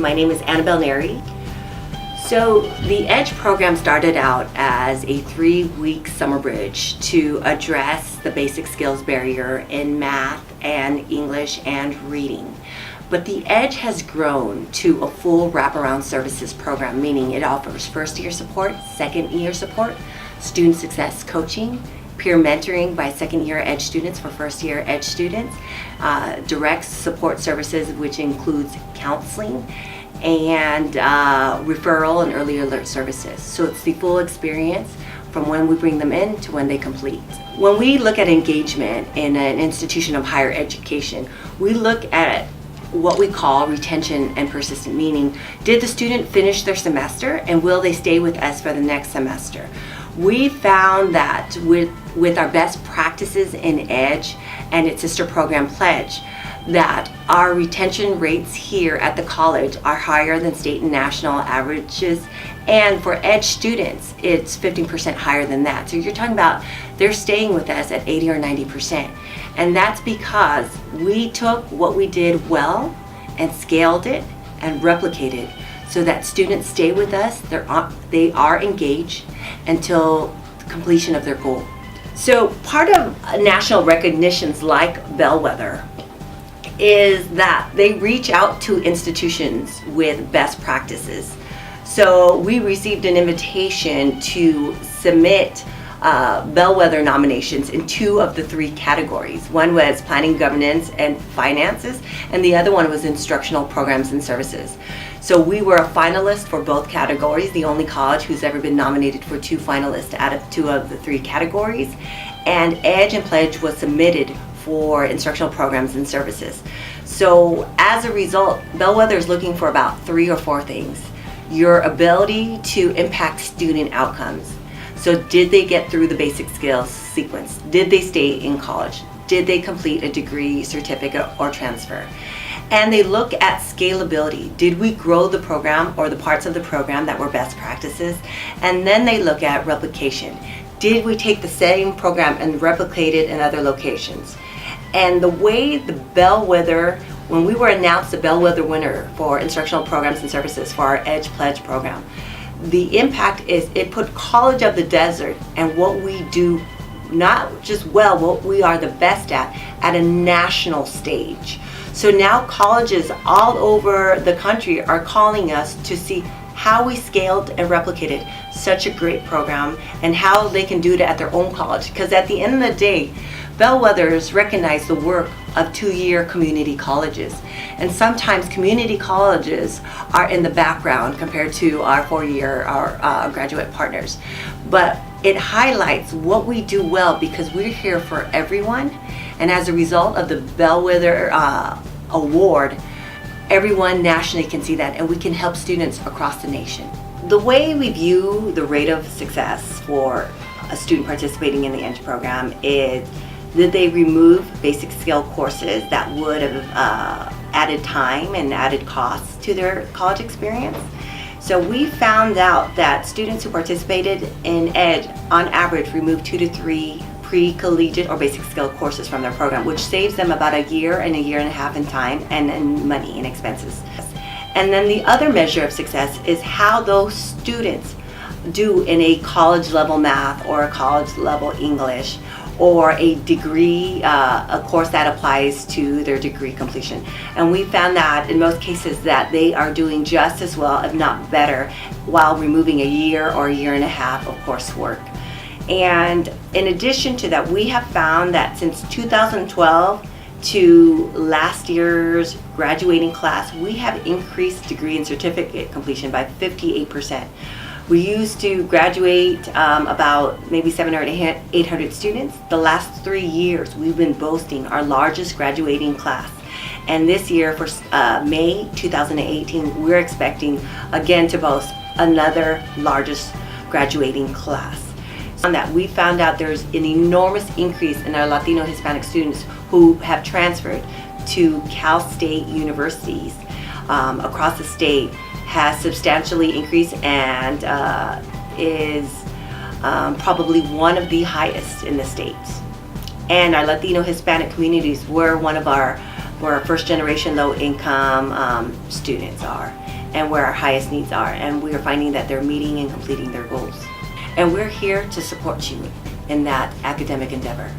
My name is Annebelle Nery. So the EDGE program started out as a 3-week summer bridge to address the basic skills barrier in math and English and reading. But the EDGE has grown to a full wraparound services program, meaning it offers first-year support, second-year support, student success coaching, peer mentoring by second-year EDGE students for first-year EDGE students, direct support services, which includes counseling, and referral and early alert services. So it's the full experience from when we bring them in to when they complete. When we look at engagement in an institution of higher education, we look at what we call retention and persistent, meaning did the student finish their semester and will they stay with us for the next semester? We found that with our best practices in EDGE and its sister program Pledge, that our retention rates here at the college are higher than state and national averages, and for EDGE students it's 15% higher than that. So you're talking about they're staying with us at 80 or 90%, and that's because we took what we did well and scaled it and replicated so that students stay with us, they are engaged until completion of their goal. So part of national recognitions like Bellwether is that they reach out to institutions with best practices. So we received an invitation to submit Bellwether nominations in 2 of the 3 categories. One was planning, governance, and finances, and the other one was instructional programs and services. So we were a finalist for both categories, the only college who's ever been nominated for 2 finalists out of 2 of the 3 categories. And EDGE and Pledge was submitted for instructional programs and services. So as a result, Bellwether is looking for about 3 or 4 things. Your ability to impact student outcomes. So did they get through the basic skills sequence? Did they stay in college? Did they complete a degree, certificate, or transfer? And they look at scalability. Did we grow the program or the parts of the program that were best practices? And then they look at replication. Did we take the same program and replicate it in other locations? And the way the Bellwether, when we were announced the Bellwether winner for instructional programs and services for our EDGE Pledge program, the impact is it put College of the Desert and what we do, not just well, what we are the best at a national stage. So now colleges all over the country are calling us to see how we scaled and replicated such a great program and how they can do it at their own college. Because at the end of the day, Bellwethers recognize the work of 2-year community colleges. And sometimes community colleges are in the background compared to our 4-year, our graduate partners. But it highlights what we do well because we're here for everyone. And as a result of the Bellwether Award, everyone nationally can see that, and we can help students across the nation. The way we view the rate of success for a student participating in the EDGE program is, did they remove basic skill courses that would have added time and added costs to their college experience? So we found out that students who participated in EDGE on average removed 2 to 3 pre-collegiate or basic skill courses from their program, which saves them about a year and a half in time and money and expenses. And then the other measure of success is how those students do in a college level math or a college level English or a degree, a course that applies to their degree completion. And we found that in most cases that they are doing just as well, if not better, while removing a year or a year and a half of coursework. And in addition to that, we have found that since 2012 to last year's graduating class, we have increased degree and certificate completion by 58%. We used to graduate about maybe 700 or 800 students. The last 3 years, we've been boasting our largest graduating class. And this year, for May 2018, we're expecting again to boast another largest graduating class. On that, we found out there's an enormous increase in our Latino Hispanic students who have transferred to Cal State universities across the state, has substantially increased and is probably one of the highest in the states. And our Latino Hispanic communities were one of our, where our first generation low income students are. and where our highest needs are, and we are finding that they're meeting and completing their goals. And we're here to support you in that academic endeavor.